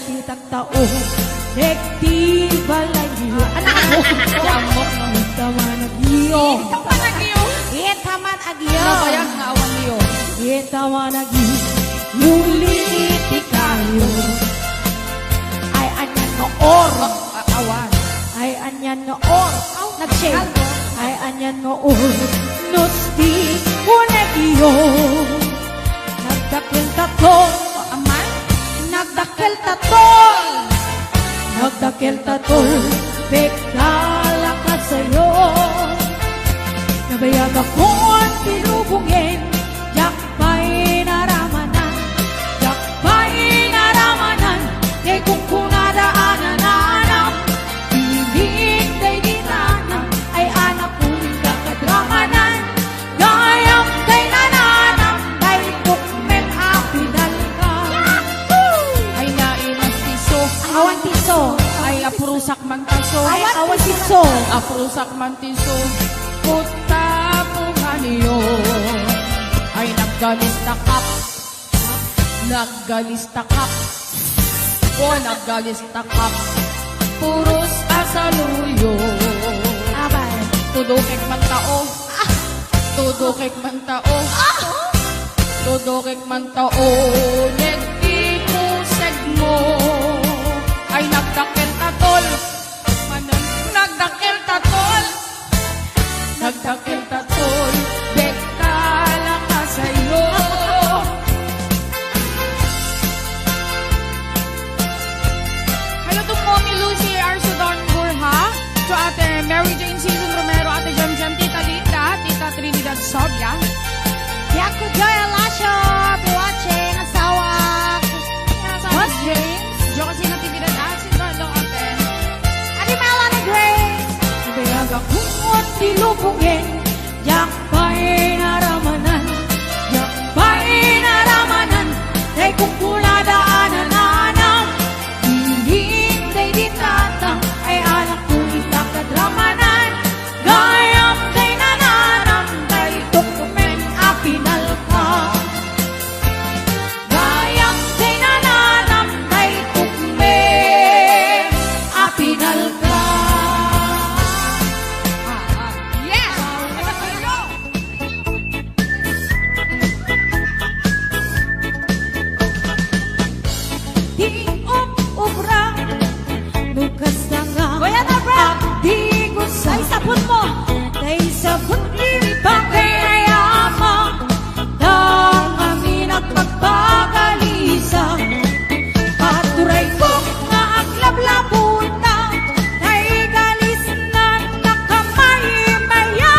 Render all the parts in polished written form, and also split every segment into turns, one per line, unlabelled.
titang tao. Dekti balayo. Anak mo. Yamok ng itaman agiyo.
Itaman agiyo.
Itaman agiyo.
Nabayag nga awan niyo.
Itaman agiyo. Yuliti kayo. Ay anyan nga or.
Awan.
Ay anyan nga or. Nag-shake. Ay anyan nga or. Nusti unagiyo. Nagdakil tatol.
Aman?
Nagdakil tatol. Nagdakil tatol. Bekala ka sa'yo. Nabayag akong pinubungin. Yakbay naramanan. Yakbay naramanan. Di kung kunadaanan anak. Piling day dinanan. Ay anak kong kakadramanan. Gayang kay nananang. Kay tukmen apinal ka.
Ay naimas tiso.
Awan tiso.
Ay aprusak man taso.
Ay awan tiso.
Aprusak man tiso. Puta niyo. Ay naggalis takap. Naggalis takap. O naggalis takap. Puros asaluyo.
Abay.
Tudukik man tao. Tudukik man tao. Tudukik man tao. Negdi puseg mo. Ay nagdakil tatol. Nagdakil tatol. Nagdakil tatol. Bektala ka sa'yo. Hello to Mommy Lucy Arsodon Burha. To Ate Mary Jane Season Romero. Ate Jam Jam, Tita Linda. Tita Trinidad Sobia.
Yaku Joy Alasio. Watching asawa.
What James? Diyo kasi Natividad Accident lang ate.
Animala na Grace. Nabayag akong dilubungin. Yakbay naramanan. Yakbay naramanan. Day kung kuladaanan anak. Hiling day ditatang. Ay anak ko itakadramanan. Gayam day nananang. Day dokumen apinal ka. Gayam day nananang. Day dokumen apinal ka.
Yes!
Di ubra nukas na nga.
Kuya na, bro.
Di gusto. Ay, sabon mo. Ay, sabon din pagkayama. Dang amin at magpagalisa. Paturay ko nga aglablabon na. Ay, galis na nakamay-maya.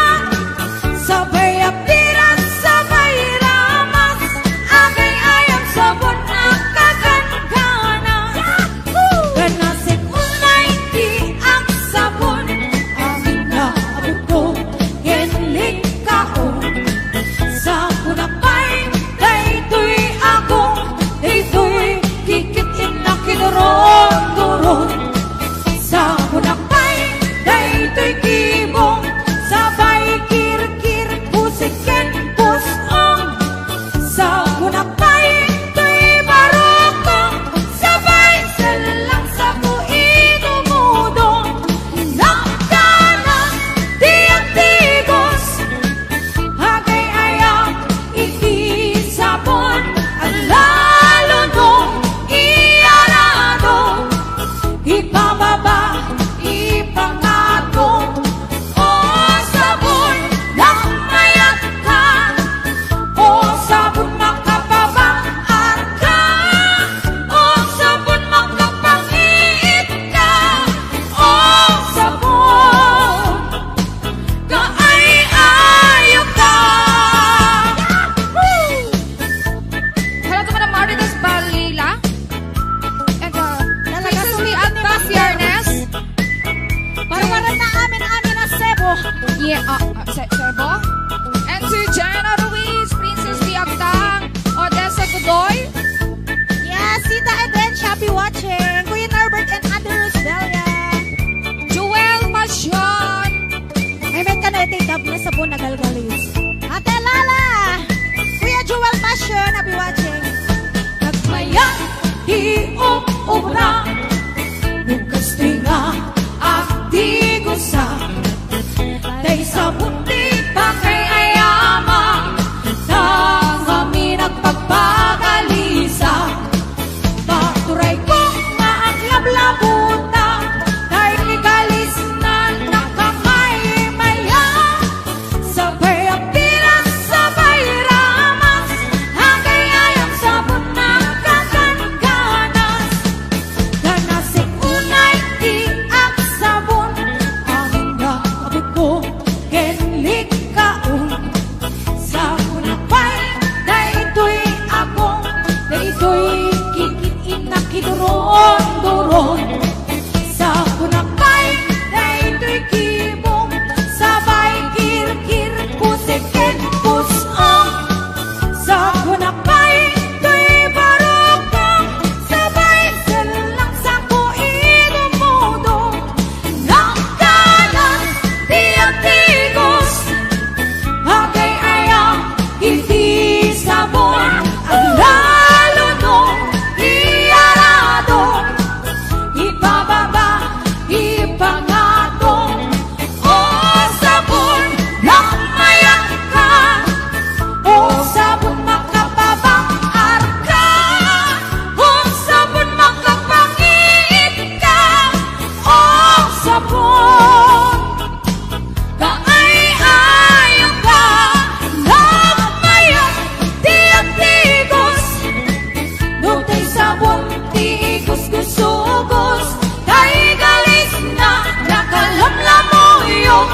Sabay apiran, sabay ramas. Agay ayam sabon na kagangana. Ganasin unay di ang sabon. Amin na abot ko, genling kaon. Sa punapay, daytoy ako. Daytoy kikitin na kinuron-turon. Sa punapay, daytoy kibong. Sabay kir-kir, pusikin, pusong. Sa punapay, to'y barokong. Sabay salang sa kuin umudong. Nakana, diyang tigos. Hagay ayaw, iti sabon. Ang lalo nung iarado. Ipababa, ipangatong. O sabon, nakamayat ka. O sabon, makapabangat ka. O sabon, makapangiit ka. O sabon, kaay-ayo ka.
Hello to Madam Maritas Balila. And
Talaga
Princess
sulit
at
ni
Bas
Ma'am.
Yarnes.
Parang na amin na sebo.
Yeah, Sebo. And si Jana Ruiz, Princess Biagtang, Odessa Godoy.
Yes, Sita Eden, Shabby watching. Kuya Norbert and Ate Roselia.
Joel Pasyon.
Ay, may kanete dab na sabon na galgalis. Ate Lala! Kuya Joel Passion, I'll be watching. Nagmayan, di obra Bukas tinga at di gusa Day sa buti pa kay ayama Nang kami nagpagpagalisa Paturay ko nga ang lablabuta Day ligalis na nakamay maya Sabay apilas, sabay ramas Hangay ayam sabon ng kagan-ganas Ganasing unay iak sabon Angin na abot ko kenlik kaon Sa unapay na ito'y akong Na ito'y kikitin na kiduron-duron Sa unapay na ito'y kibong Sabay kir-kir kuseken pusong Sa unapay ito'y barokong Sabay silang sa kuidumudo Nakanan tiyag-tigos Agay ayang hindi sabon Ang lalo nung iyarado Ipababa, ipangatong O sabon lang mayak ka O sabon makapabang arka O sabon makapangiit ka O sabon kaay-ayaw ka Nagmayang tiyag-tigos Nung tay sabon tigos-gusugos Tay galis na nakalamlamuyok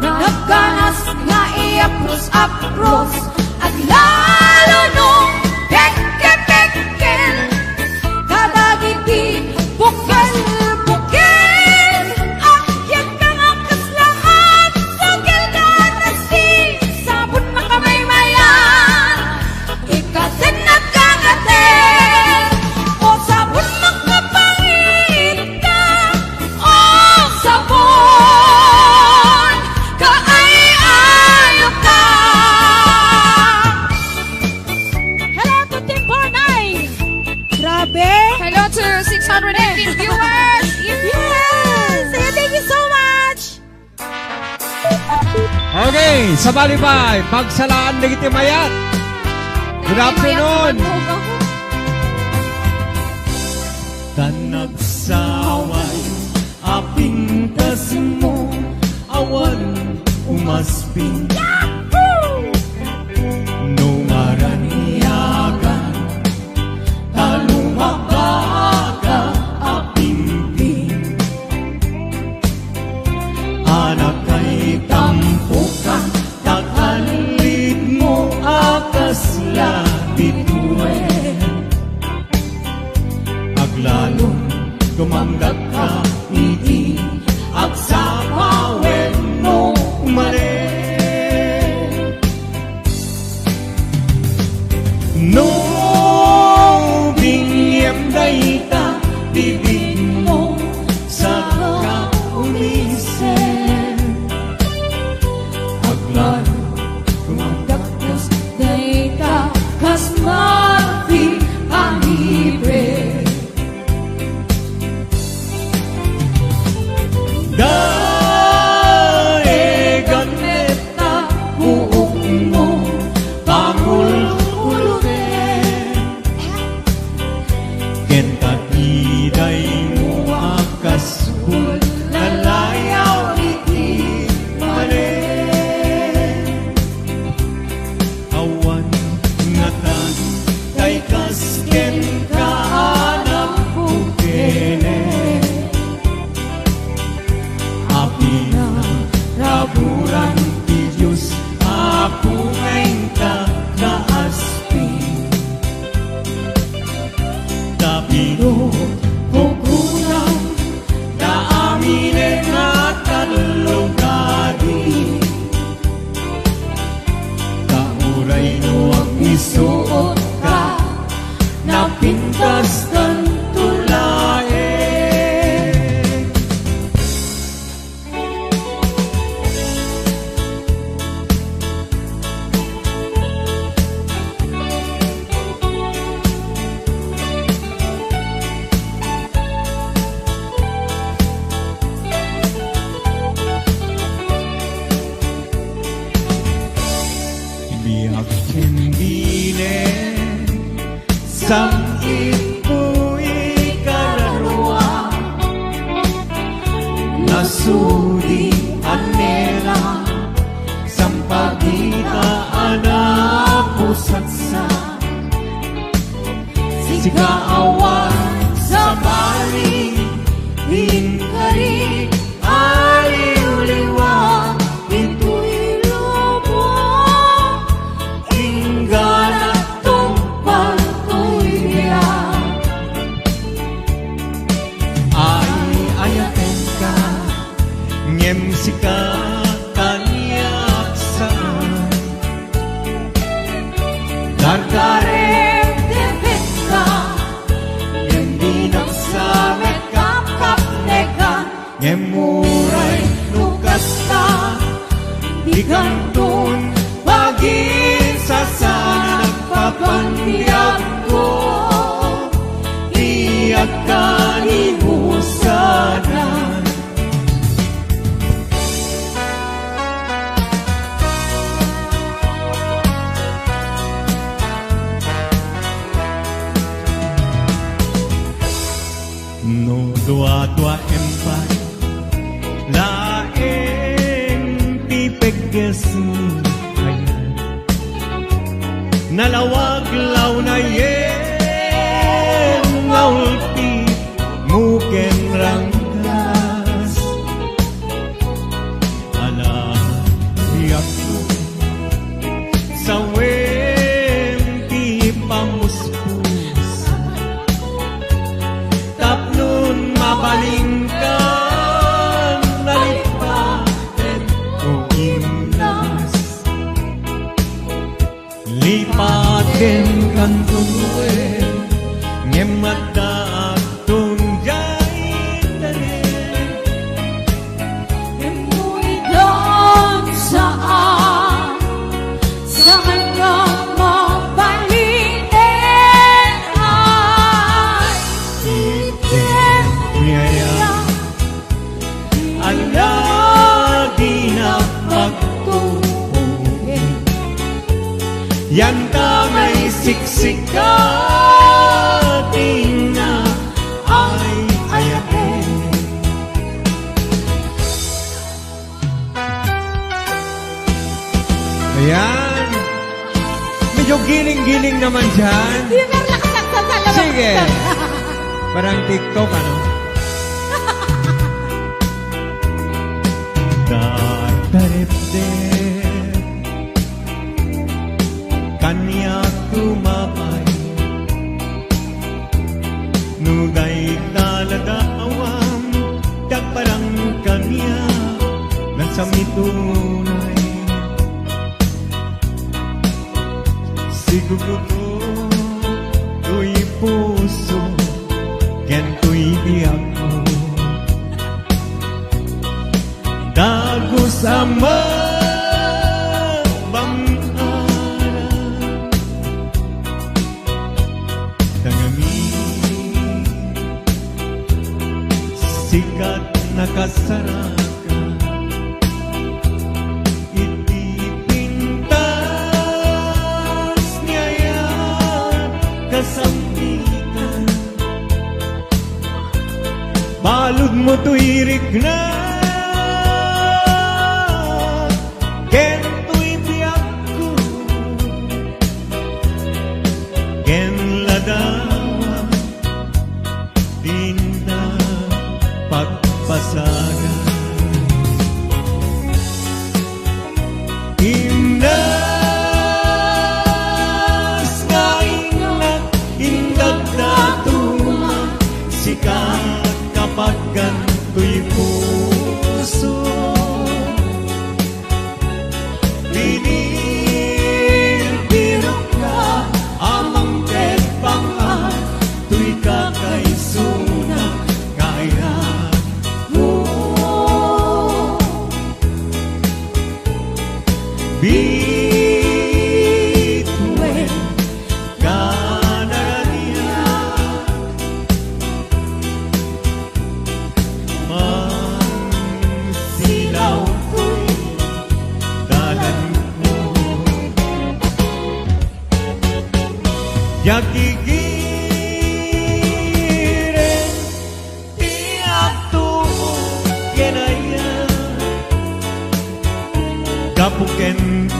Nagganas nga iapros-apros At lalo nung pekkel-pekkel Kadagiti bukel-bukel Akyat ka nga kaslahan Bugel ka nasi Sabon makamaymayan Ikatin at kagatin O sabon makapangit ka O sabon kaay-ayaw ka Hello to Team Bornay! Grabe!
Hello to 618 viewers!
Yes! Thank you so much!
Okay, sa Balibay, pagsalaan na kita mayat. Good afternoon. Tanagsaway, apintas mo, awan umasping. Nungaraniyagan, talumabaga, apimping. Anak kay tampukan, takalid mo akas labituin. Aglalong tumanggap ka, iti, at sa pawen mo umarin. No, bingyem dayta, bibig mo sa kaumisen.
ipu'y kararwa nasuri anela sampagita anapusatsa sikaawan sa bali hinkari aliuliwa ito'y lobo ingana tong pagtuya ay ayaten ka ngem sika kanyak saan dardarem depet ka ngem dinagsamet kapkapneka ngem muray lukas ka di kantun pagin sa sana nagpapantiyag ko iyak ka ni Husanan. No dua-dua empat laeng pipegges ayan nalawag law na yen ngawulpi muken ranggas ala hiyak ko sa wempi pamuspus tapnon mabalingkan nalipaten ko imnas lipaten kan tunwen ngemata atong jaitaren
Emu'y doon saan sa hanggang mabalitin ay
item niyaya ala di na pagtupuin yan kamay siksika di na ay ayaten
Ayan. Medyo giling-giling naman dyan.
Di ba nakasaksa sa labas?
Sige. Parang TikTok, ano?
Dardarepdep kanya tumapay nugay taladawam parang kanya nasa mitunay siguro to'y puso ken to'y biyak ko dago sa mabang-aran tangami sikat nakasaraka iti pintas niyaya kasampitan balod mo tuirik na ken tu'y biyak ko ken ladawa dinda pagpasaga Imnas nga inak indag datuma sikat kapag ganto'y puso binibirok ka amang ketpangan tu'y kakaisuna kaya bituin kanarania silaw ko'y dalan mo. Yakigin genaya kapuken